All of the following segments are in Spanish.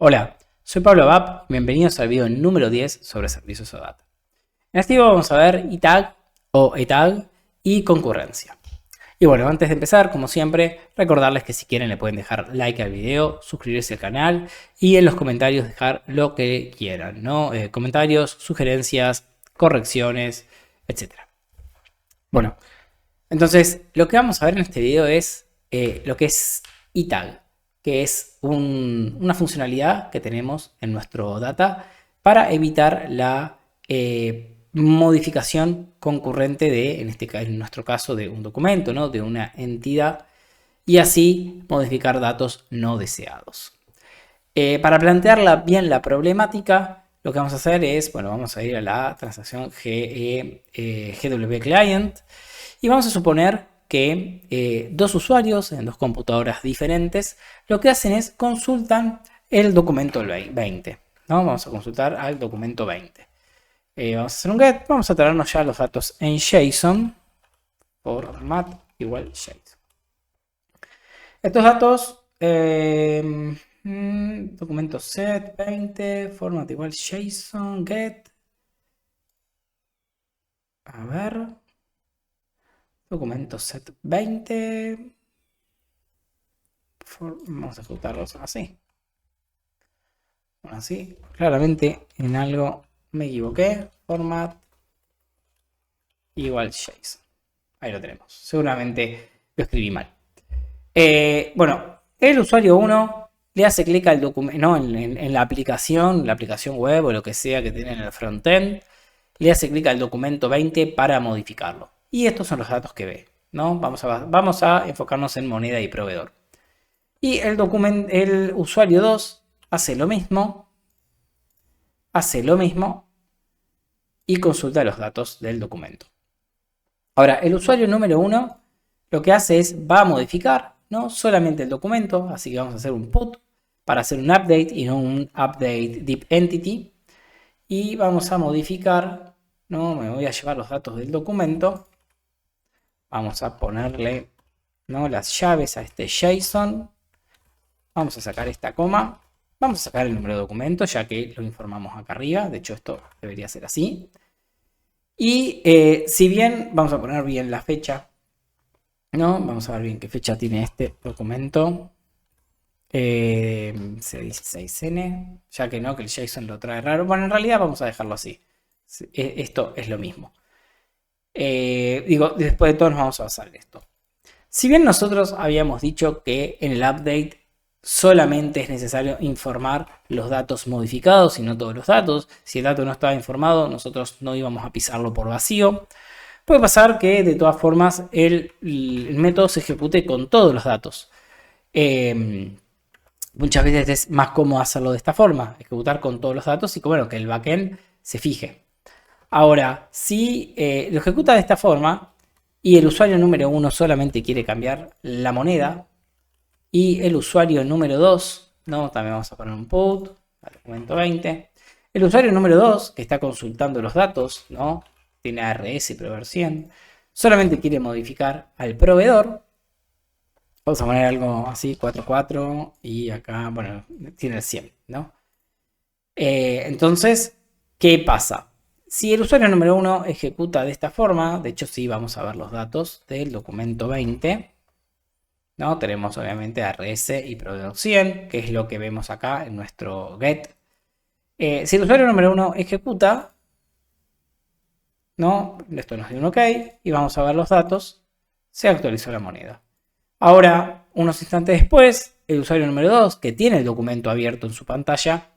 Hola, soy Pablo Abab y bienvenidos al video número 10 sobre servicios OData. En este video vamos a ver ITAG o ETAG y concurrencia. Y bueno, antes de empezar, como siempre, recordarles que si quieren le pueden dejar like al video, suscribirse al canal y en los comentarios dejar lo que quieran, ¿no? Comentarios, sugerencias, correcciones, etc. Bueno, entonces lo que vamos a ver en este video es lo que es ITAG, que es una funcionalidad que tenemos en nuestro data para evitar la modificación concurrente de, en nuestro caso, de un documento, ¿no? De una entidad, y así modificar datos no deseados. Para plantearla bien la problemática, lo que vamos a hacer es, bueno, vamos a ir a la transacción GW Client y vamos a suponer que dos usuarios en dos computadoras diferentes lo que hacen es consultan el documento 20, ¿no? Vamos a consultar al documento 20. Vamos a hacer un get, vamos a traernos ya los datos en JSON, format igual JSON. Estos datos, documento set 20, format igual JSON, get. A ver. Documento set 20. Vamos a ejecutarlos así. Así. Claramente en algo me equivoqué. Format igual JSON. Ahí lo tenemos. Seguramente lo escribí mal. Bueno, el usuario 1 le hace clic al documento, ¿no? en la aplicación web o lo que sea que tiene en el frontend. Le hace clic al documento 20 para modificarlo. Y estos son los datos que ve, ¿no? Vamos a enfocarnos en moneda y proveedor. Y el usuario 2 hace lo mismo y consulta los datos del documento. Ahora, el usuario número 1 lo que hace es, va a modificar, ¿no? Solamente el documento, así que vamos a hacer un put para hacer un update y no un update deep entity. Y vamos a modificar, ¿no? Me voy a llevar los datos del documento. Vamos a ponerle, ¿no? Las llaves a este JSON. Vamos a sacar esta coma. Vamos a sacar el número de documento, ya que lo informamos acá arriba. De hecho, esto debería ser así. Y si bien, vamos a poner bien la fecha, ¿no? Vamos a ver bien qué fecha tiene este documento. C16N, ya que no, que el JSON lo trae raro. Bueno, en realidad vamos a dejarlo así. Esto es lo mismo. Después de todo nos vamos a basar en esto. Si bien nosotros habíamos dicho que en el update solamente es necesario informar los datos modificados y no todos los datos. Si el dato no estaba informado, nosotros no íbamos a pisarlo por vacío. Puede pasar que de todas formas el método se ejecute con todos los datos. Muchas veces es más cómodo hacerlo de esta forma, ejecutar con todos los datos y que el backend se fije. Ahora, si lo ejecuta de esta forma y el usuario número 1 solamente quiere cambiar la moneda y el usuario número 2, ¿no? También vamos a poner un put al documento 20. El usuario número 2 que está consultando los datos, ¿no? Tiene ARS y proveedor 100, solamente quiere modificar al proveedor. Vamos a poner algo así, 44 y acá, bueno, tiene el 100, ¿no? Entonces, ¿qué pasa? Si el usuario número 1 ejecuta de esta forma, de hecho sí vamos a ver los datos del documento 20, ¿no? Tenemos obviamente ARS y proveedor 100, que es lo que vemos acá en nuestro get. Si el usuario número 1 ejecuta, ¿no? Esto nos dio un OK y vamos a ver los datos, se actualizó la moneda. Ahora, unos instantes después, el usuario número 2, que tiene el documento abierto en su pantalla,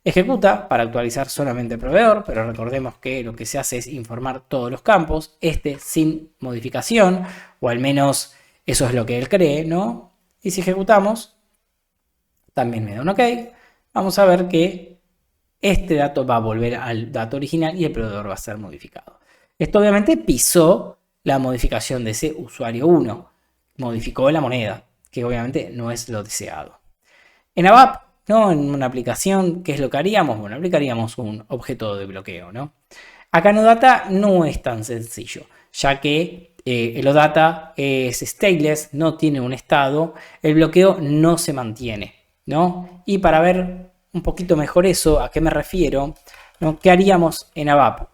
ejecuta para actualizar solamente el proveedor, pero recordemos que lo que se hace es informar todos los campos, sin modificación, o al menos eso es lo que él cree, ¿no? Y si ejecutamos, también me da un OK. Vamos a ver que este dato va a volver al dato original y el proveedor va a ser modificado. Esto obviamente pisó la modificación de ese usuario 1. Modificó la moneda, que obviamente no es lo deseado. En ABAP, ¿no? En una aplicación, ¿qué es lo que haríamos? Bueno, aplicaríamos un objeto de bloqueo, ¿no? Acá en OData no es tan sencillo, ya que el OData es stateless, no tiene un estado, el bloqueo no se mantiene, ¿no? Y para ver un poquito mejor eso, ¿a qué me refiero? ¿No? ¿Qué haríamos en ABAP?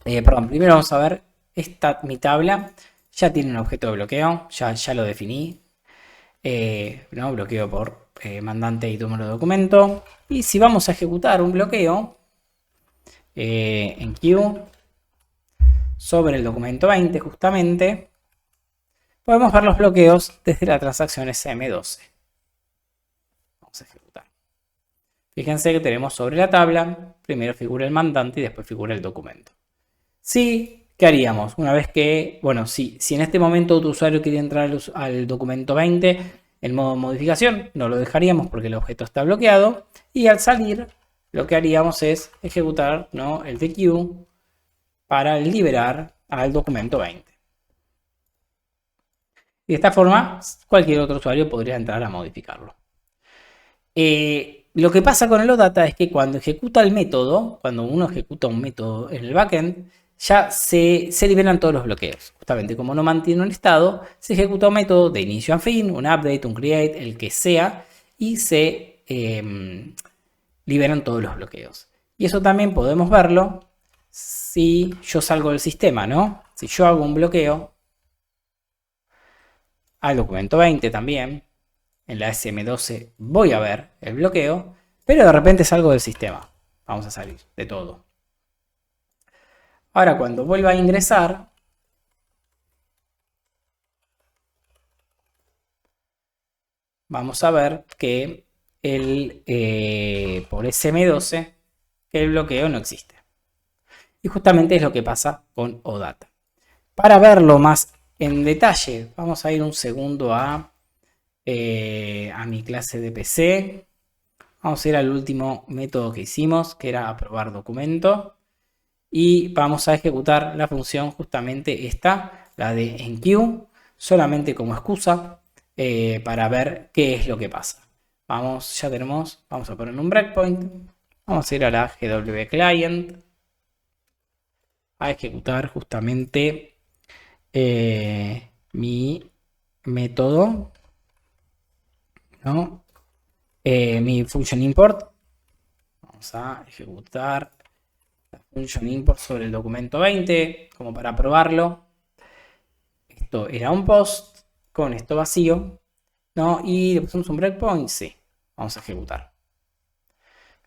Perdón, primero vamos a ver mi tabla. Ya tiene un objeto de bloqueo, ya lo definí. ¿No? Bloqueo por mandante y número de documento. Y si vamos a ejecutar un bloqueo en Q sobre el documento 20 justamente, podemos ver los bloqueos desde la transacción SM12. Vamos a ejecutar. Fíjense que tenemos sobre la tabla, primero figura el mandante y después figura el documento. Sí, ¿qué haríamos? Una vez que, bueno, si en este momento tu usuario quiere entrar al documento 20 en modo modificación, no lo dejaríamos porque el objeto está bloqueado. Y al salir, lo que haríamos es ejecutar, ¿no?, el TQ para liberar al documento 20. Y de esta forma, cualquier otro usuario podría entrar a modificarlo. Lo que pasa con el OData es que cuando ejecuta el método, cuando uno ejecuta un método en el backend, ya se liberan todos los bloqueos. Justamente como no mantiene un estado, se ejecuta un método de inicio a fin, un update, un create, el que sea, y se liberan todos los bloqueos. Y eso también podemos verlo si yo salgo del sistema, ¿no? Si yo hago un bloqueo al documento 20 también, en la SM12 voy a ver el bloqueo, pero de repente salgo del sistema. Vamos a salir de todo. Ahora cuando vuelva a ingresar, vamos a ver que por SM12 que el bloqueo no existe. Y justamente es lo que pasa con OData. Para verlo más en detalle, vamos a ir un segundo a mi clase de PC. Vamos a ir al último método que hicimos, que era aprobar documento. Y vamos a ejecutar la función justamente esta, la de enqueue, solamente como excusa para ver qué es lo que pasa. Vamos a poner un breakpoint. Vamos a ir a la GW Client a ejecutar justamente mi método, ¿no? Mi function import. Vamos a ejecutar la function import sobre el documento 20 como para probarlo. Esto era un post con esto vacío, ¿no? Y le pusimos un breakpoint. Sí, vamos a ejecutar.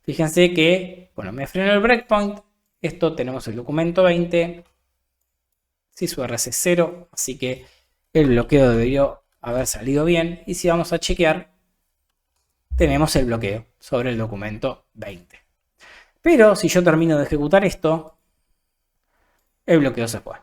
Fíjense que, bueno, me frenó el breakpoint. Esto tenemos el documento 20. Si su RC es 0, así que el bloqueo debió haber salido bien. Y si vamos a chequear, tenemos el bloqueo sobre el documento 20. Pero si yo termino de ejecutar esto, el bloqueo se fue.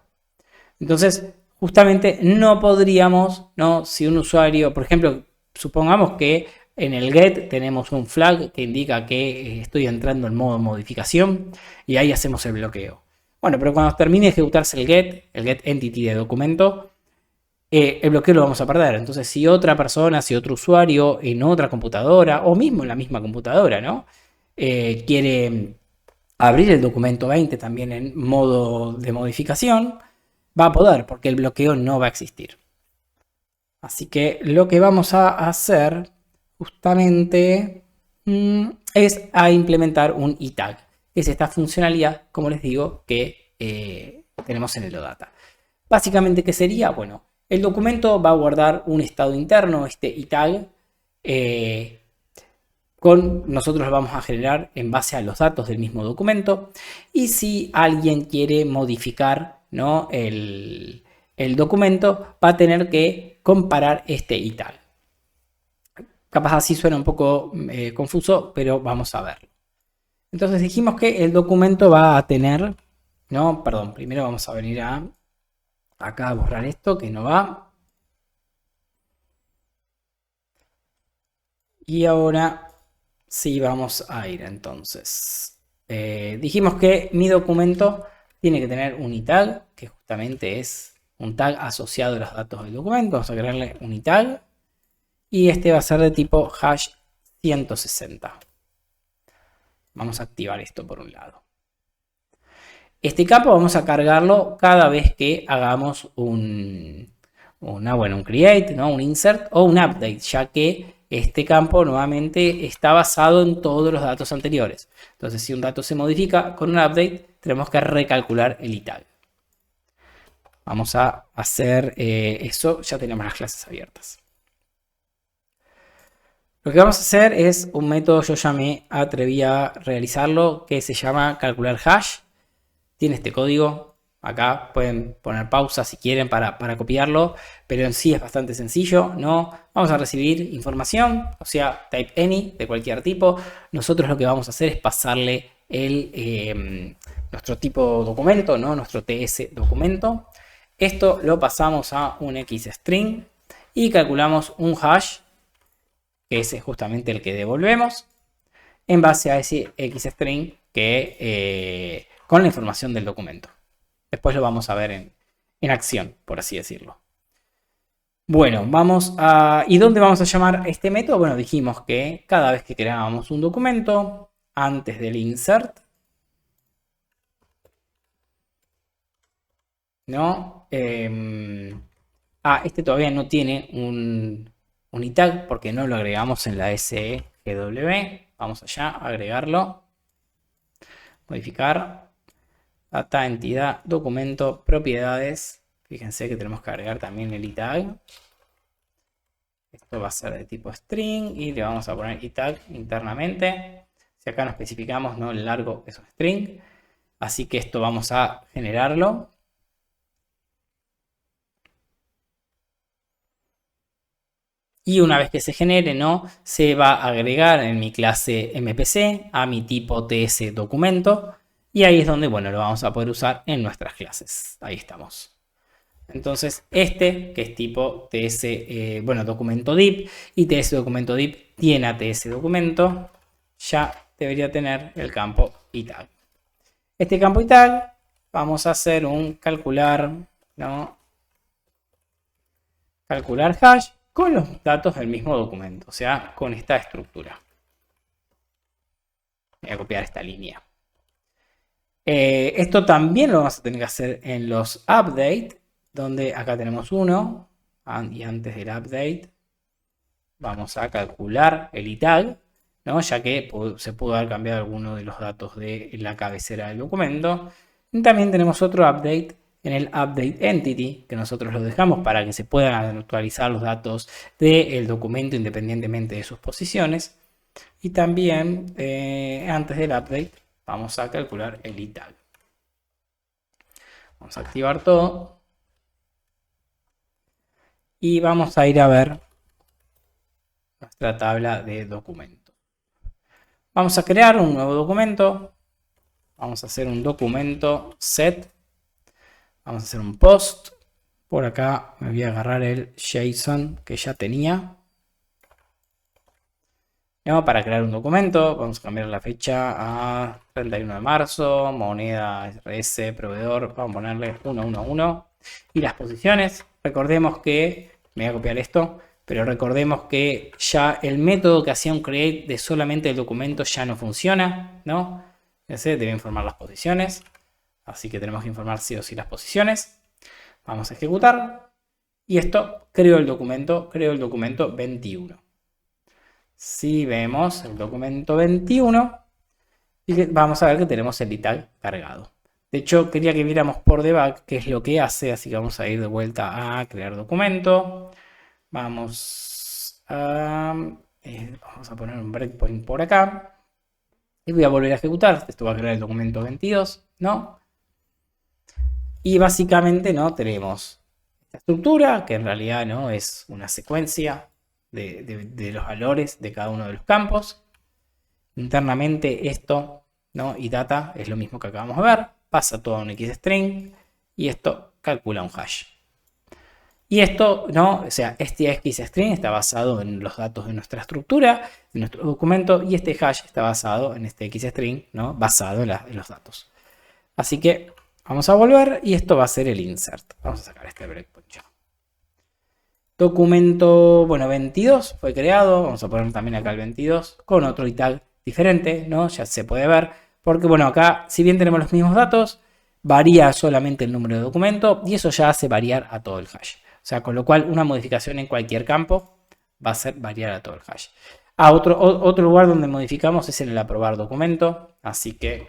Entonces, justamente no podríamos, ¿no? Si un usuario, por ejemplo, supongamos que en el get tenemos un flag que indica que estoy entrando en modo modificación y ahí hacemos el bloqueo. Bueno, pero cuando termine de ejecutarse el get entity de documento, el bloqueo lo vamos a perder. Entonces, si otra persona, si otro usuario en otra computadora o mismo en la misma computadora, ¿no? Quiere abrir el documento 20 también en modo de modificación, va a poder porque el bloqueo no va a existir. Así que lo que vamos a hacer justamente es a implementar un eTag. Es esta funcionalidad, como les digo, que tenemos en el OData. Básicamente, ¿qué sería? Bueno, el documento va a guardar un estado interno, este eTag, nosotros lo vamos a generar en base a los datos del mismo documento. Y si alguien quiere modificar, ¿no?, el documento, va a tener que comparar este eTag. Capaz así suena un poco confuso, pero vamos a verlo. Entonces dijimos que el documento va a tener, no, perdón, primero vamos a venir acá a borrar esto que no va. Y ahora sí vamos a ir entonces. Dijimos que mi documento tiene que tener un eTag, que justamente es un tag asociado a los datos del documento. Vamos a crearle un eTag. Y este va a ser de tipo hash 160. Vamos a activar esto por un lado. Este campo vamos a cargarlo cada vez que hagamos un create, ¿no?, un insert o un update, ya que este campo nuevamente está basado en todos los datos anteriores. Entonces, si un dato se modifica con un update, tenemos que recalcular el itag. Vamos a hacer eso, ya tenemos las clases abiertas. Lo que vamos a hacer es un método, yo ya me atreví a realizarlo, que se llama calcular hash. Tiene este código. Acá pueden poner pausa si quieren para copiarlo, pero en sí es bastante sencillo, ¿no? Vamos a recibir información, o sea, type any de cualquier tipo. Nosotros lo que vamos a hacer es pasarle nuestro tipo documento, ¿no? Nuestro TS documento. Esto lo pasamos a un xstring y calculamos un hash, que ese es justamente el que devolvemos, en base a ese xstring que, con la información del documento. Después lo vamos a ver en acción, por así decirlo. Bueno, vamos a... ¿Y dónde vamos a llamar este método? Bueno, dijimos que cada vez que creábamos un documento, antes del insert, ¿no? Este todavía no tiene un itag porque no lo agregamos en la SEGW. Vamos allá, agregarlo. Modificar. Data, entidad, documento, propiedades. Fíjense que tenemos que agregar también el itag. Esto va a ser de tipo string y le vamos a poner itag internamente. Si acá no especificamos, ¿no? El largo es un string. Así que esto vamos a generarlo. Y una vez que se genere, ¿no? Se va a agregar en mi clase MPC a mi tipo TS documento. Y ahí es donde, bueno, lo vamos a poder usar en nuestras clases. Ahí estamos. Entonces, que es tipo TS, documento div. Y TS documento div tiene a TS documento. Ya debería tener el campo itag. Este campo itag, vamos a hacer un calcular, ¿no? Calcular hash con los datos del mismo documento. O sea, con esta estructura. Voy a copiar esta línea. Esto también lo vamos a tener que hacer en los update, donde acá tenemos uno, y antes del update vamos a calcular el itag, ¿no? Ya que se pudo haber cambiado alguno de los datos de la cabecera del documento. Y también tenemos otro update en el update entity, que nosotros lo dejamos para que se puedan actualizar los datos del documento independientemente de sus posiciones. Y también antes del update vamos a calcular el itag. Vamos a activar todo. Y vamos a ir a ver nuestra tabla de documentos. Vamos a crear un nuevo documento. Vamos a hacer un documento set. Vamos a hacer un post. Por acá me voy a agarrar el JSON que ya tenía. Para crear un documento, vamos a cambiar la fecha a 31 de marzo, moneda RS, proveedor, vamos a ponerle 111. Y las posiciones, recordemos que, me voy a copiar esto, pero recordemos que ya el método que hacía un create de solamente el documento ya no funciona, ¿no? Ese debe informar las posiciones, así que tenemos que informar sí o sí las posiciones. Vamos a ejecutar, y esto creo el documento 21. Si vemos el documento 21, vamos a ver que tenemos el itag cargado. De hecho, quería que viéramos por debug qué es lo que hace, así que vamos a ir de vuelta a crear documento. Vamos a poner un breakpoint por acá. Y voy a volver a ejecutar. Esto va a crear el documento 22, ¿no? Y básicamente, ¿no? Tenemos esta estructura, que en realidad no es una secuencia de los valores de cada uno de los campos. Internamente esto, ¿no? Y data es lo mismo que acabamos de ver. Pasa todo a un xstring y esto calcula un hash. Y esto, ¿no? O sea, este xstring está basado en los datos de nuestra estructura, de nuestro documento, y este hash está basado en este xstring, ¿no? Basado en los datos. Así que vamos a volver y esto va a ser el insert. Vamos a sacar este breakpoint ya. Documento, 22 fue creado. Vamos a poner también acá el 22 con otro itag diferente, ¿no? Ya se puede ver. Porque, acá, si bien tenemos los mismos datos, varía solamente el número de documento y eso ya hace variar a todo el hash. O sea, con lo cual una modificación en cualquier campo va a ser variar a todo el hash. Otro lugar donde modificamos es en el aprobar documento. Así que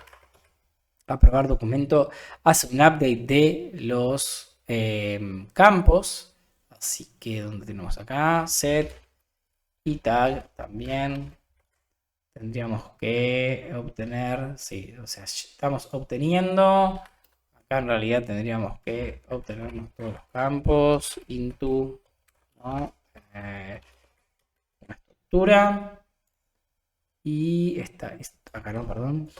aprobar documento hace un update de los campos. Así que donde tenemos acá, set y tag también. Tendríamos que obtener, sí, o sea, estamos obteniendo. Acá en realidad tendríamos que obtener todos los campos into, ¿no? Una estructura. Y acá no, perdón.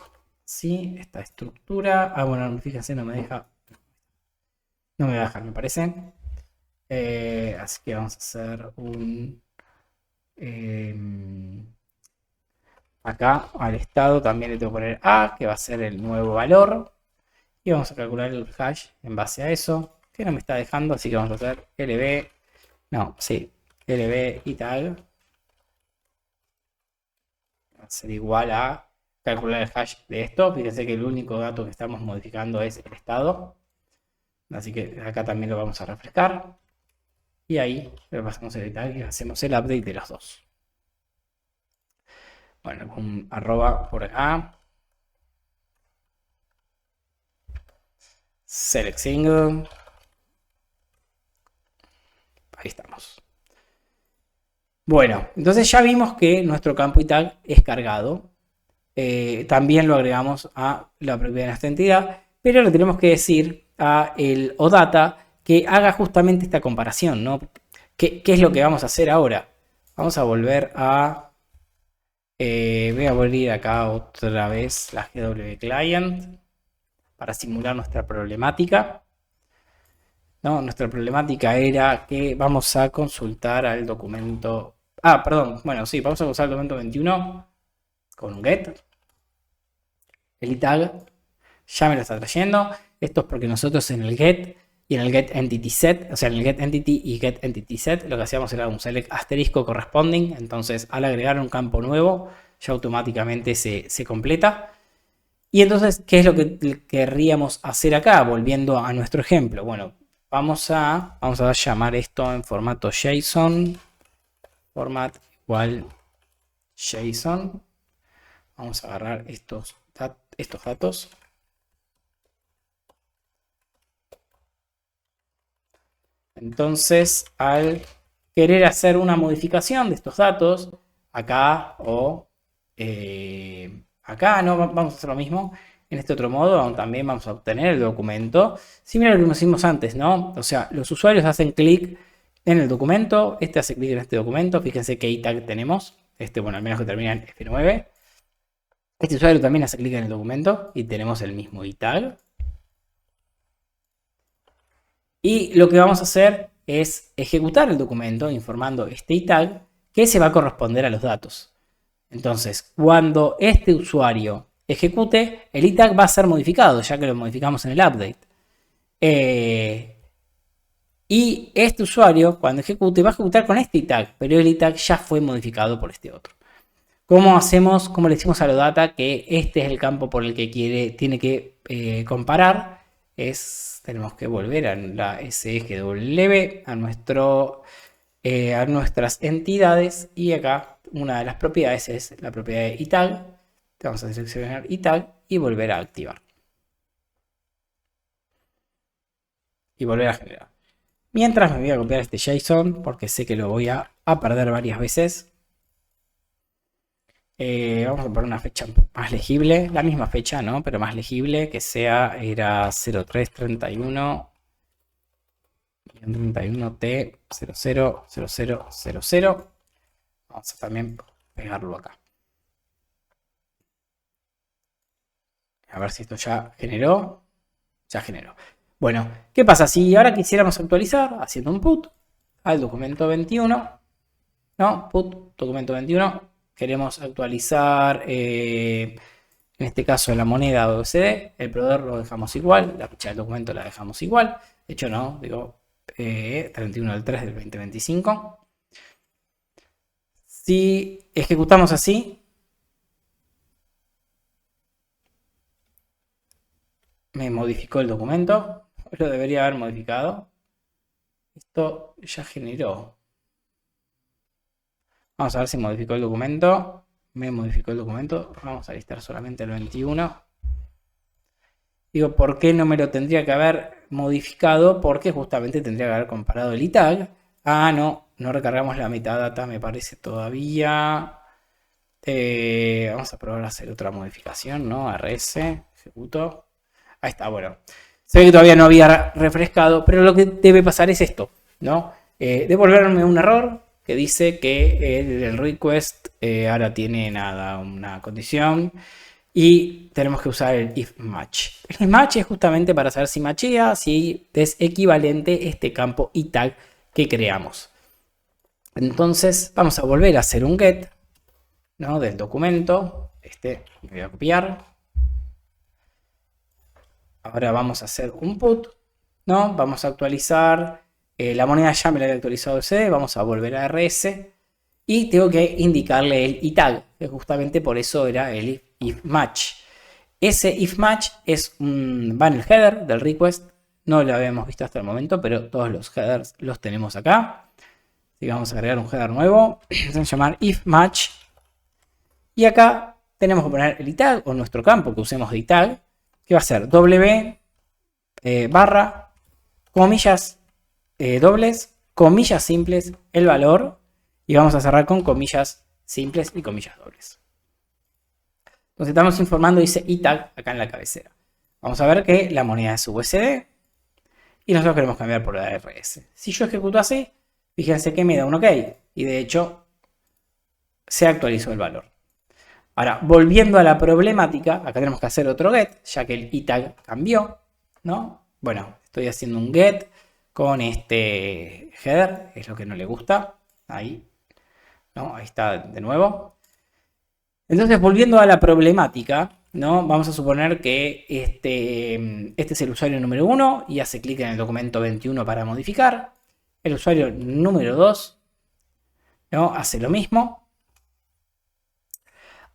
Sí, esta estructura. Ah, bueno, fíjense, no me deja. No me va a dejar, me parece. Así que vamos a hacer un. Acá al estado también le tengo que poner A, que va a ser el nuevo valor. Y vamos a calcular el hash en base a eso. Que no me está dejando, así que vamos a hacer lb. No, sí, lb y tag. Va a ser igual a calcular el hash de esto. Fíjense que el único dato que estamos modificando es el estado. Así que acá también lo vamos a refrescar. Y ahí le pasamos el tag y hacemos el update de los dos. Bueno, un arroba por acá. Select single. Ahí estamos. Bueno, entonces ya vimos que nuestro campo y tag es cargado. También lo agregamos a la propiedad de nuestra entidad, pero le tenemos que decir a el OData que haga justamente esta comparación, ¿no? ¿Qué es lo que vamos a hacer ahora? Vamos a volver a... voy a abrir acá otra vez la GW Client para simular nuestra problemática. ¿No? Nuestra problemática era que vamos a consultar al documento... Ah, perdón. Bueno, sí, vamos a usar el documento 21 con un get. El tag ya me lo está trayendo. Esto es porque nosotros en el get y en el get entity set, o sea, en el get entity y get entity set, lo que hacíamos era un select asterisco corresponding. Entonces, al agregar un campo nuevo, ya automáticamente se completa. Y entonces, ¿qué es lo que querríamos hacer acá? Volviendo a nuestro ejemplo. Bueno, vamos a llamar esto en formato JSON. Format igual JSON. Vamos a agarrar estos datos. Entonces, al querer hacer una modificación de estos datos, acá o acá, no, vamos a hacer lo mismo. En este otro modo también vamos a obtener el documento. Similar a lo que hicimos antes, ¿no? O sea, los usuarios hacen clic en el documento. Este hace clic en este documento. Fíjense qué tag tenemos. Bueno, al menos que termina en F9. Este usuario también hace clic en el documento y tenemos el mismo tag. Y lo que vamos a hacer es ejecutar el documento informando este tag que se va a corresponder a los datos. Entonces, cuando este usuario ejecute, el tag va a ser modificado, ya que lo modificamos en el update. Y este usuario, cuando ejecute, va a ejecutar con este tag, pero el tag ya fue modificado por este otro. ¿Cómo hacemos? ¿Cómo le decimos a OData que este es el campo por el que tiene que comparar? Tenemos que volver a la SGW, a nuestras entidades, y acá una de las propiedades es la propiedad de tag. Vamos a seleccionar tag y volver a activar. Y volver a generar. Mientras me voy a copiar este JSON porque sé que lo voy a perder varias veces. Vamos a poner una fecha más legible, la misma fecha, ¿no? Pero más legible, que era 0331 T 000000. Vamos a también pegarlo acá. A ver si esto ya generó. Ya generó. Bueno, ¿qué pasa? Si ahora quisiéramos actualizar haciendo un put al documento 21, ¿no? Put documento 21. Queremos actualizar, en este caso, la moneda USD. El proveedor lo dejamos igual. La fecha del documento la dejamos igual. De hecho, no, digo 31 del 3 del 2025. Si ejecutamos así, me modificó el documento. Lo debería haber modificado. Esto ya generó. Vamos a ver si modificó el documento. Me modificó el documento. Vamos a listar solamente el 21. Digo, ¿por qué no me lo tendría que haber modificado? Porque justamente tendría que haber comparado el ITAG. Ah, no recargamos la metadata, me parece todavía. Vamos a probar a hacer otra modificación, ¿no? RS, ejecuto. Ahí está, bueno. Se ve que todavía no había refrescado, pero lo que debe pasar es esto, ¿no? Devolverme un error que dice que el request ahora tiene nada, una condición. Y tenemos que usar el if match. El if match es justamente para saber si machea, si es equivalente este campo itag que creamos. Entonces vamos a volver a hacer un get, ¿no? Del documento. Este lo voy a copiar. Ahora vamos a hacer un put, ¿no? Vamos a actualizar. La moneda ya me la había actualizado CD. Vamos a volver a RS. Y tengo que indicarle el itag, que justamente por eso era el if match. Ese if match va en el header del request. No lo habíamos visto hasta el momento, pero todos los headers los tenemos acá. Así que vamos a agregar un header nuevo. Vamos a llamar if match. Y acá tenemos que poner el itag o nuestro campo que usemos de itag, que va a ser w barra comillas dobles, comillas simples, el valor. Y vamos a cerrar con comillas simples y comillas dobles. Entonces estamos informando, dice itag acá en la cabecera. Vamos a ver que la moneda es USD y nosotros queremos cambiar por la RS. Si yo ejecuto así, fíjense que me da un OK. Y de hecho, se actualizó el valor. Ahora, volviendo a la problemática, acá tenemos que hacer otro get, ya que el itag cambió, ¿no? Bueno, estoy haciendo un get con este header, es lo que no le gusta. Ahí. ¿No? Ahí está de nuevo. Entonces, volviendo a la problemática, ¿no? Vamos a suponer que este es el usuario número 1 y hace clic en el documento 21 para modificar. El usuario número 2, ¿no? Hace lo mismo.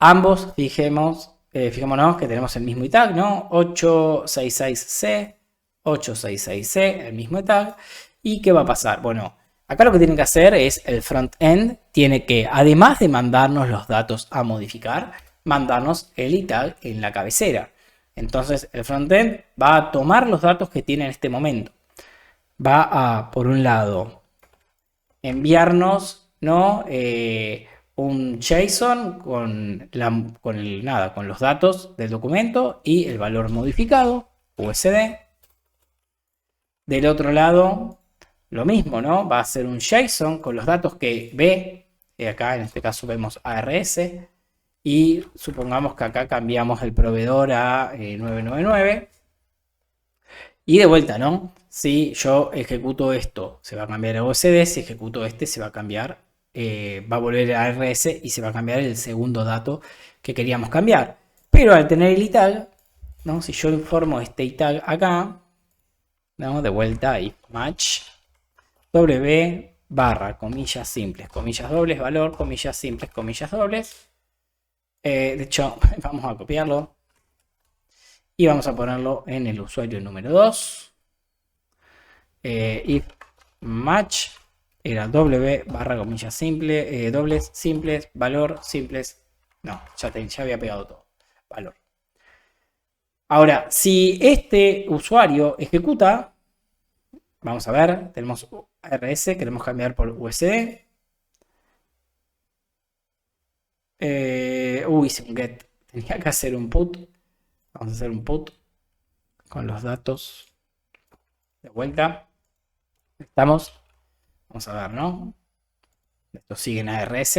Ambos, fijémonos que tenemos el mismo itag, ¿no? 866C, 866C, el mismo itag. ¿Y qué va a pasar? Bueno, acá lo que tienen que hacer es el front-end tiene que, además de mandarnos los datos a modificar, mandarnos el itag en la cabecera. Entonces el front-end va a tomar los datos que tiene en este momento. Va a, por un lado, enviarnos, ¿no? Un JSON con los datos del documento y el valor modificado, USD. Del otro lado, lo mismo, ¿no? Va a ser un JSON con los datos que ve. Acá en este caso vemos ARS. Y supongamos que acá cambiamos el proveedor a 999. Y de vuelta, ¿no? Si yo ejecuto esto, se va a cambiar a USD. Si ejecuto este, se va a cambiar. Va a volver a ARS y se va a cambiar el segundo dato que queríamos cambiar. Pero al tener el itag, ¿no? Si yo informo este itag acá, ¿no? De vuelta if match. W barra comillas simples, comillas dobles, valor, comillas simples, comillas dobles. De hecho, vamos a copiarlo. Y vamos a ponerlo en el usuario número 2. If match era W barra comillas simples, dobles, simples, valor, simples. No, ya había pegado todo. Valor. Ahora, si este usuario ejecuta, vamos a ver, tenemos RS, queremos cambiar por USD. Hice un get. Tenía que hacer un put. Vamos a hacer un put con los datos de vuelta. Estamos. Vamos a ver, ¿no? Esto sigue en ARS.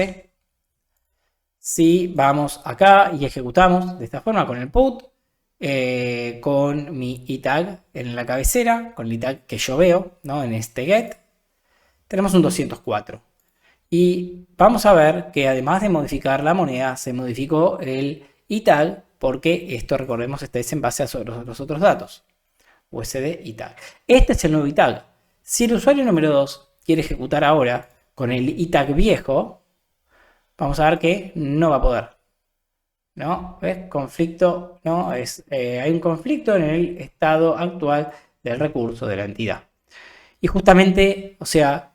Si vamos acá y ejecutamos de esta forma con el put, con mi itag en la cabecera, con el itag que yo veo, ¿no? En este get, tenemos un 204. Y vamos a ver que además de modificar la moneda, se modificó el itag, porque esto, recordemos, está en base a los otros datos. USD itag. Este es el nuevo itag. Si el usuario número 2 quiere ejecutar ahora con el itag viejo, vamos a ver que no va a poder. ¿No? ¿Ves? Conflicto, ¿no? Hay un conflicto en el estado actual del recurso de la entidad. Y justamente, o sea,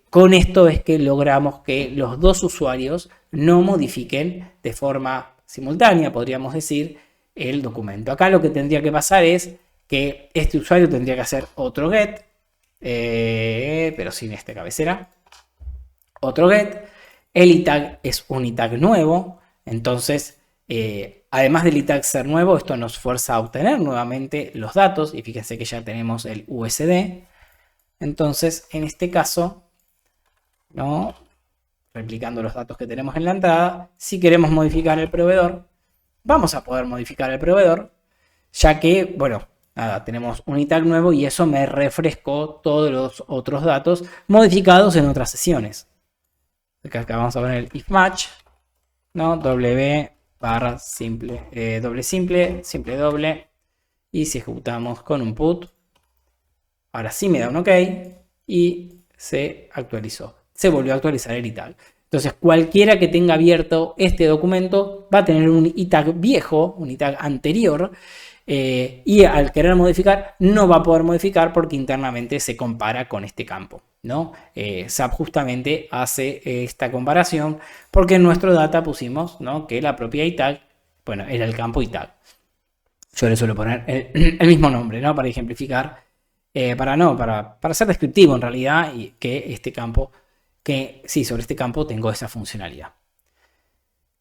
con esto es que logramos que los dos usuarios no modifiquen de forma simultánea, podríamos decir, el documento. Acá lo que tendría que pasar es que este usuario tendría que hacer otro get, pero sin esta cabecera. Otro get. El itag es un itag nuevo, entonces además del itag ser nuevo, esto nos fuerza a obtener nuevamente los datos y fíjense que ya tenemos el USD. Entonces en este caso, ¿no? Replicando los datos que tenemos en la entrada, si queremos modificar el proveedor, vamos a poder modificar el proveedor, ya que, bueno, nada, tenemos un itag nuevo y eso me refrescó todos los otros datos modificados en otras sesiones. Acá vamos a poner el if match, ¿no? W barra simple, doble simple, simple doble, y si ejecutamos con un put, ahora sí me da un OK y se actualizó. Se volvió a actualizar el itag. Entonces cualquiera que tenga abierto este documento va a tener un itag viejo, un itag anterior, y al querer modificar no va a poder modificar porque internamente se compara con este campo, ¿no? SAP justamente hace esta comparación porque en nuestro data pusimos, ¿no?, que la propia itag, bueno, era el campo itag. Yo le suelo poner el mismo nombre, ¿no?, para ejemplificar, para ser descriptivo en realidad, y que este campo, que sí, sobre este campo tengo esa funcionalidad.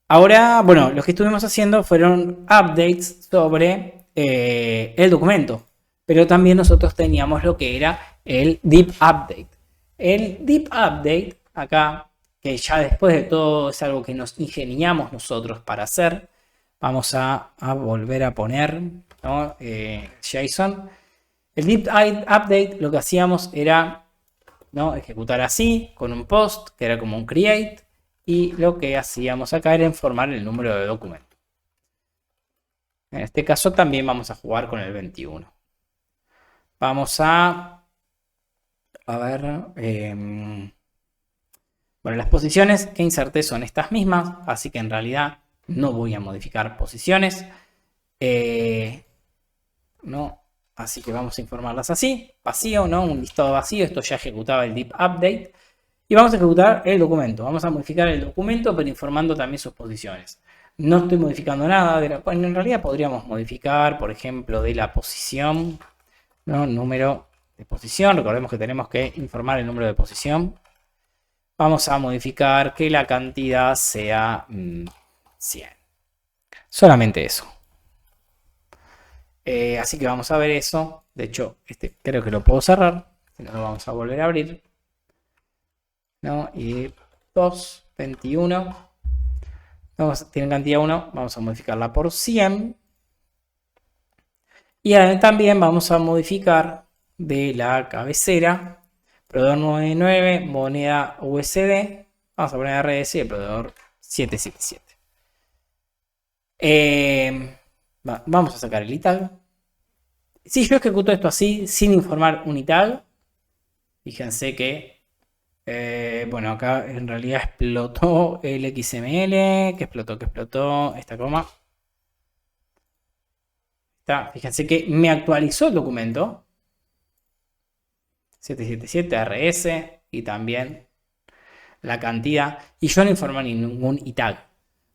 Ahora, bueno, lo que estuvimos haciendo fueron updates sobre el documento, pero también nosotros teníamos lo que era el deep update. El deep update, acá, que ya después de todo es algo que nos ingeniamos nosotros para hacer, vamos a volver a poner, ¿no?, JSON. El deep update lo que hacíamos era, ¿no?, ejecutar así, con un post, que era como un create, y lo que hacíamos acá era informar el número de documento. En este caso también vamos a jugar con el 21. Vamos a ver, bueno, las posiciones que inserté son estas mismas, así que en realidad no voy a modificar posiciones, no, así que vamos a informarlas así, vacío, ¿no?, un listado vacío. Esto ya ejecutaba el deep update. Y vamos a ejecutar el documento. Vamos a modificar el documento, pero informando también sus posiciones. No estoy modificando nada. Bueno, en realidad podríamos modificar, por ejemplo, de la posición, ¿no?, número de posición. Recordemos que tenemos que informar el número de posición. Vamos a modificar que la cantidad sea 100. Solamente eso. Así que vamos a ver eso. De hecho, creo que lo puedo cerrar. Si no, lo vamos a volver a abrir, ¿no? Y 2, 21. Tienen cantidad 1. Vamos a modificarla por 100. Y también vamos a modificar de la cabecera, proveedor 99, moneda USD. Vamos a poner RS y el proveedor 777. Vamos a sacar el itag. Si yo ejecuto esto así, sin informar un itag, fíjense que bueno, acá en realidad explotó el XML, que explotó esta coma. Fíjense que me actualizó el documento 777 RS y también la cantidad, y yo no informé ningún itag.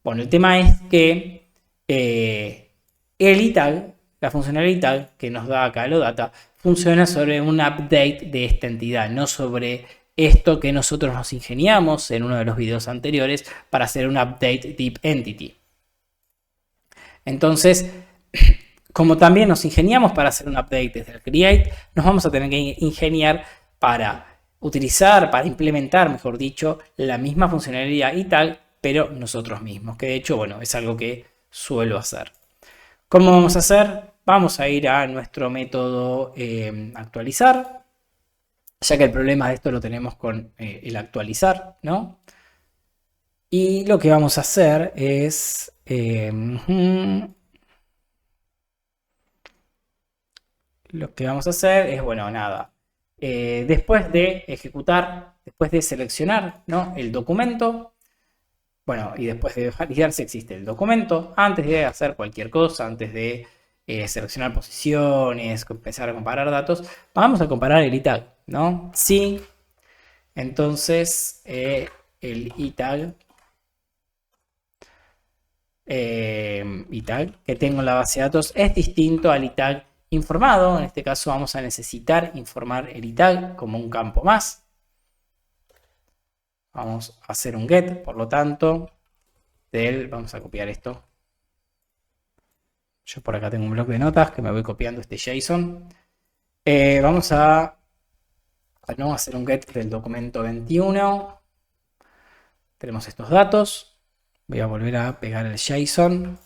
Bueno, el tema es que el itag, la funcionalidad itag que nos da acá data, funciona sobre un update de esta entidad, no sobre esto que nosotros nos ingeniamos en uno de los videos anteriores para hacer un update deep entity. Entonces, como también nos ingeniamos para hacer un update desde el create, nos vamos a tener que ingeniar para utilizar, para implementar, mejor dicho, la misma funcionalidad y tal, pero nosotros mismos, que de hecho, bueno, es algo que suelo hacer. ¿Cómo vamos a hacer? Vamos a ir a nuestro método actualizar, ya que el problema de esto lo tenemos con el actualizar, ¿no? Y lo que vamos a hacer es bueno, nada. Después de ejecutar, después de seleccionar, ¿no?, el documento, bueno, y después de validar si existe el documento, antes de hacer cualquier cosa, antes de seleccionar posiciones, empezar a comparar datos, vamos a comparar el itag, ¿no? Si Entonces el itag que tengo en la base de datos es distinto al itag informado. En este caso vamos a necesitar informar el itag como un campo más. Vamos a hacer un get, por lo tanto, vamos a copiar esto. Yo por acá tengo un bloc de notas que me voy copiando este JSON. Vamos a hacer un get del documento 21. Tenemos estos datos. Voy a volver a pegar el JSON.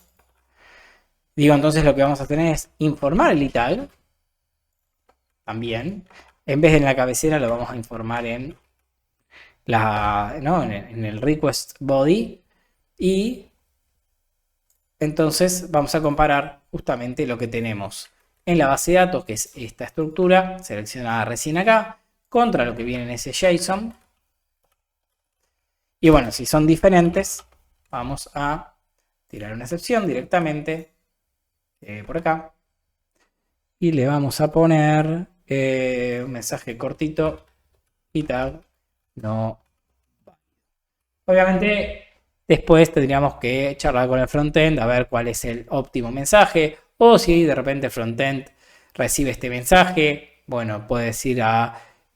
Digo, entonces lo que vamos a tener es informar el itag. También. En vez de en la cabecera lo vamos a informar en el request body. Y entonces vamos a comparar justamente lo que tenemos en la base de datos, que es esta estructura seleccionada recién acá, contra lo que viene en ese JSON. Y bueno, si son diferentes, vamos a tirar una excepción directamente por acá. Y le vamos a poner un mensaje cortito, itag no. Obviamente después tendríamos que charlar con el frontend a ver cuál es el óptimo mensaje. O si de repente el frontend recibe este mensaje, bueno, puede decir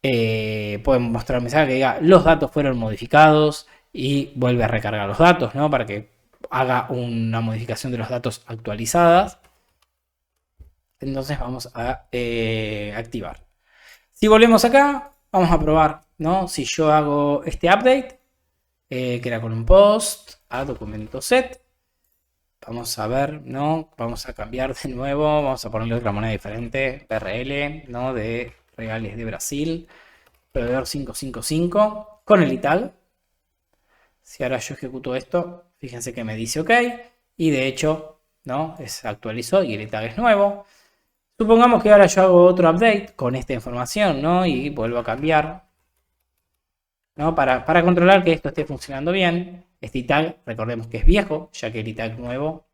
puede mostrar un mensaje que diga los datos fueron modificados y vuelve a recargar los datos, ¿no? Para que haga una modificación de los datos actualizadas. Entonces vamos a activar. Si volvemos acá, vamos a probar, ¿no? Si yo hago este update, que era con un post a documento set. Vamos a ver, ¿no? Vamos a cambiar de nuevo. Vamos a ponerle otra moneda diferente. BRL, ¿no? De Regales de Brasil. Proveedor 555. Con el itag. Si ahora yo ejecuto esto, fíjense que me dice OK. Y de hecho, ¿no? Se actualizó y el itag es nuevo. Supongamos que ahora yo hago otro update con esta información, ¿no? Y vuelvo a cambiar, ¿no? Para controlar que esto esté funcionando bien. Este itag, recordemos que es viejo, ya que el itag nuevo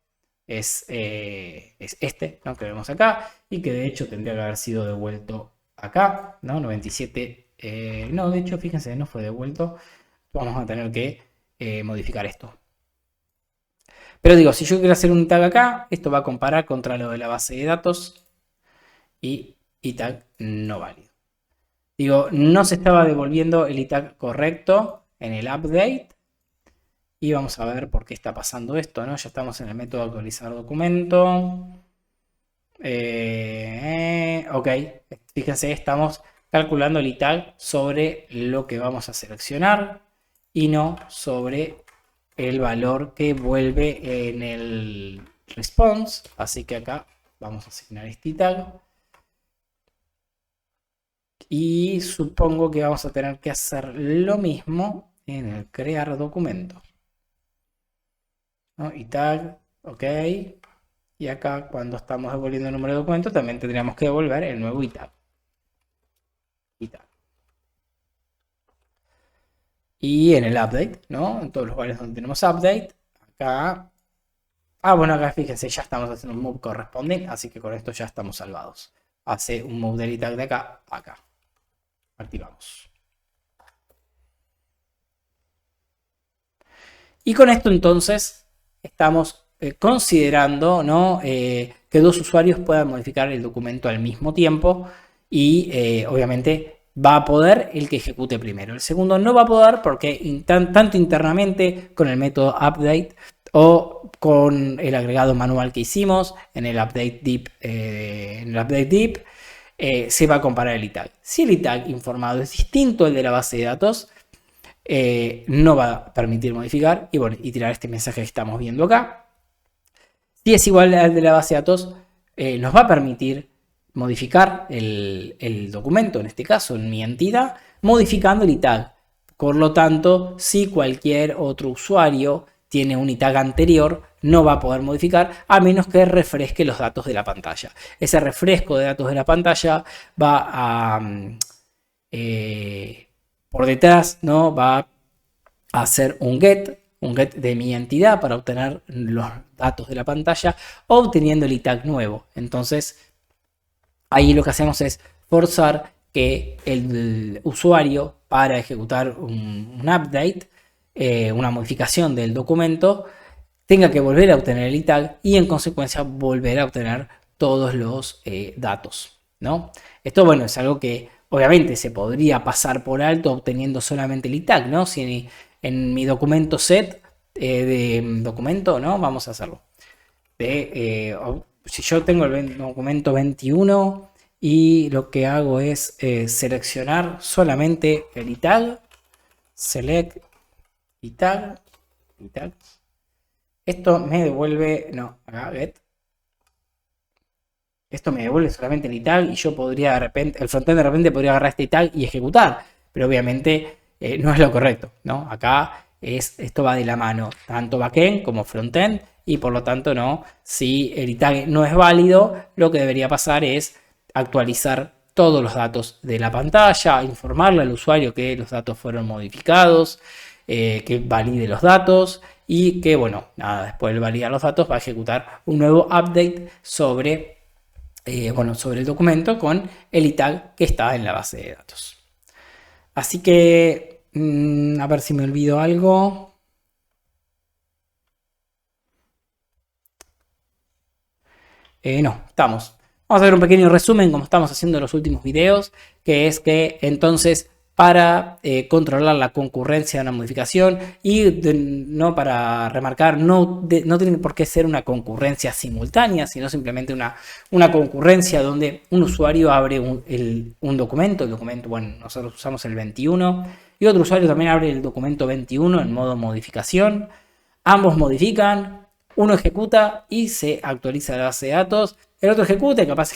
es este, ¿no? Que vemos acá, y que de hecho tendría que haber sido devuelto acá, ¿no? 97, no, de hecho, fíjense, no fue devuelto. Vamos a tener que modificar esto. Pero digo, si yo quiero hacer un itag acá, esto va a comparar contra lo de la base de datos y itag no válido. Digo, no se estaba devolviendo el itag correcto en el update. Y vamos a ver por qué está pasando esto, ¿no? Ya estamos en el método actualizar documento. Ok, fíjense, estamos calculando el itag sobre lo que vamos a seleccionar y no sobre el valor que vuelve en el response. Así que acá vamos a asignar este itag. Y supongo que vamos a tener que hacer lo mismo en el crear documento, ¿no? Itag, ok. Y acá cuando estamos devolviendo el número de documento también tendríamos que devolver el nuevo itag. Y en el update, ¿no? En todos los lugares donde tenemos update, acá. Bueno, acá fíjense, ya estamos haciendo un move correspondiente, así que con esto ya estamos salvados. Hace un move del itag de acá a acá. Activamos. Y con esto entonces estamos considerando, ¿no? Que dos usuarios puedan modificar el documento al mismo tiempo y obviamente va a poder el que ejecute primero. El segundo no va a poder porque tanto internamente con el método update o con el agregado manual que hicimos en el update deep, se va a comparar el itag. Si el itag informado es distinto al de la base de datos, no va a permitir modificar y tirar este mensaje que estamos viendo acá. Si es igual al de la base de datos, nos va a permitir modificar el documento, en este caso en mi entidad, modificando el itag. Por lo tanto, si cualquier otro usuario tiene un itag anterior, no va a poder modificar a menos que refresque los datos de la pantalla. Ese refresco de datos de la pantalla va a por detrás, ¿no? Va a hacer un get de mi entidad para obtener los datos de la pantalla, obteniendo el itag nuevo. Entonces, ahí lo que hacemos es forzar que el usuario, para ejecutar un update, una modificación del documento, tenga que volver a obtener el ITAG y en consecuencia volver a obtener todos los datos, ¿no? Esto, bueno, es algo que obviamente se podría pasar por alto obteniendo solamente el ITAG, ¿no? Si en mi documento set de documento, ¿no? Vamos a hacerlo. Si yo tengo el documento 21 y lo que hago es seleccionar solamente el ITAG, select ITAG, esto me devuelve, no, acá get. Esto me devuelve solamente el ITAG y yo podría de repente, el frontend de repente podría agarrar este ITAG y ejecutar, pero obviamente no es lo correcto, ¿no? Acá esto va de la mano, tanto backend como frontend, y por lo tanto no, si el ITAG no es válido, lo que debería pasar es actualizar todos los datos de la pantalla, informarle al usuario que los datos fueron modificados, que valide los datos y que, bueno, nada, después de validar los datos va a ejecutar un nuevo update sobre el documento con el ITAG que está en la base de datos. Así que, a ver si me olvido algo. No, estamos. Vamos a hacer un pequeño resumen como estamos haciendo en los últimos videos, que es que entonces para controlar la concurrencia de una modificación y no para remarcar, no tiene por qué ser una concurrencia simultánea, sino simplemente una concurrencia donde un usuario abre un documento, bueno, nosotros usamos el 21 y otro usuario también abre el documento 21 en modo modificación, ambos modifican, uno ejecuta y se actualiza la base de datos, el otro ejecuta y capaz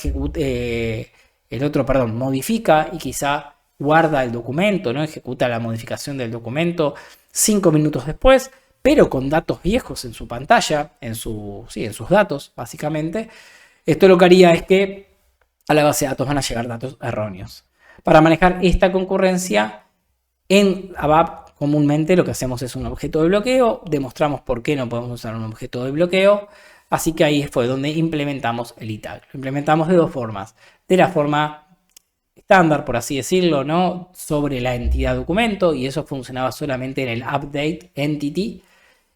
modifica y quizá guarda el documento, ¿no? Ejecuta la modificación del documento 5 minutos después, pero con datos viejos en su pantalla, en sus datos, básicamente. Esto lo que haría es que a la base de datos van a llegar datos erróneos. Para manejar esta concurrencia, en ABAP comúnmente lo que hacemos es un objeto de bloqueo, demostramos por qué no podemos usar un objeto de bloqueo, así que ahí fue donde implementamos el ITAG. Lo implementamos de dos formas, de la forma estándar, por así decirlo, ¿no? Sobre la entidad documento, y eso funcionaba solamente en el update entity,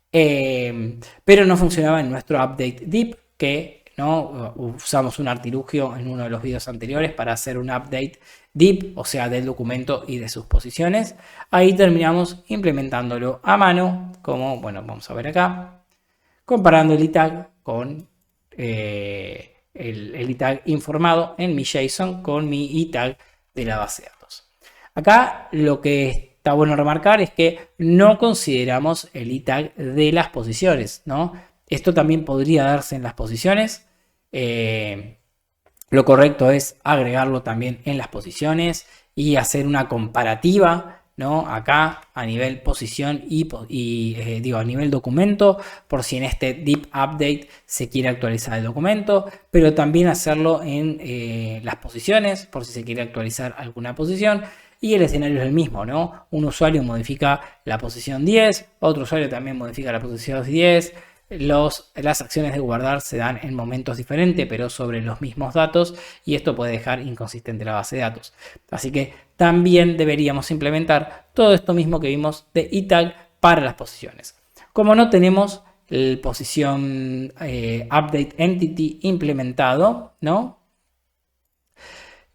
pero no funcionaba en nuestro update deep, que no usamos un artilugio en uno de los videos anteriores para hacer un update deep, o sea, del documento y de sus posiciones. Ahí terminamos implementándolo a mano, como, bueno, vamos a ver acá, comparando el ITAG con el ITAG informado en mi JSON con mi ITAG de la base de datos. Acá lo que está bueno remarcar es que no consideramos el ITAG de las posiciones, ¿no? Esto también podría darse en las posiciones. Lo correcto es agregarlo también en las posiciones y hacer una comparativa, ¿no? Acá a nivel posición a nivel documento, por si en este deep update se quiere actualizar el documento, pero también hacerlo en las posiciones, por si se quiere actualizar alguna posición. Y el escenario es el mismo, ¿no? Un usuario modifica la posición 10, otro usuario también modifica la posición 10. Las acciones de guardar se dan en momentos diferentes, pero sobre los mismos datos, y esto puede dejar inconsistente la base de datos. Así que también deberíamos implementar todo esto mismo que vimos de ITAG para las posiciones. Como no tenemos el posición update entity implementado,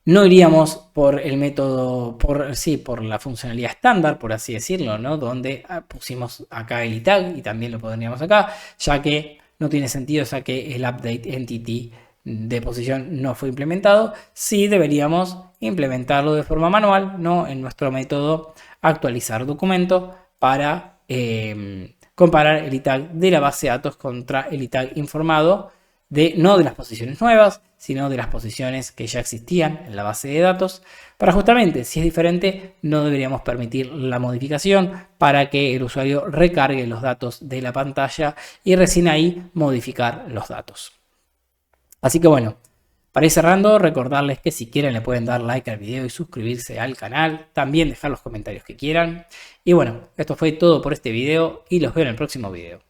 no iríamos por el método, por la funcionalidad estándar, por así decirlo, ¿no? Donde pusimos acá el ITAG y también lo pondríamos acá, ya que no tiene sentido, ya que el update entity de posición no fue implementado. Sí deberíamos implementarlo de forma manual, ¿no? En nuestro método actualizar documento para comparar el ITAG de la base de datos contra el ITAG informado no de las posiciones nuevas, sino de las posiciones que ya existían en la base de datos, para justamente, si es diferente, no deberíamos permitir la modificación para que el usuario recargue los datos de la pantalla y recién ahí modificar los datos. Así que bueno, para ir cerrando, recordarles que si quieren le pueden dar like al video y suscribirse al canal, también dejar los comentarios que quieran. Y bueno, esto fue todo por este video y los veo en el próximo video.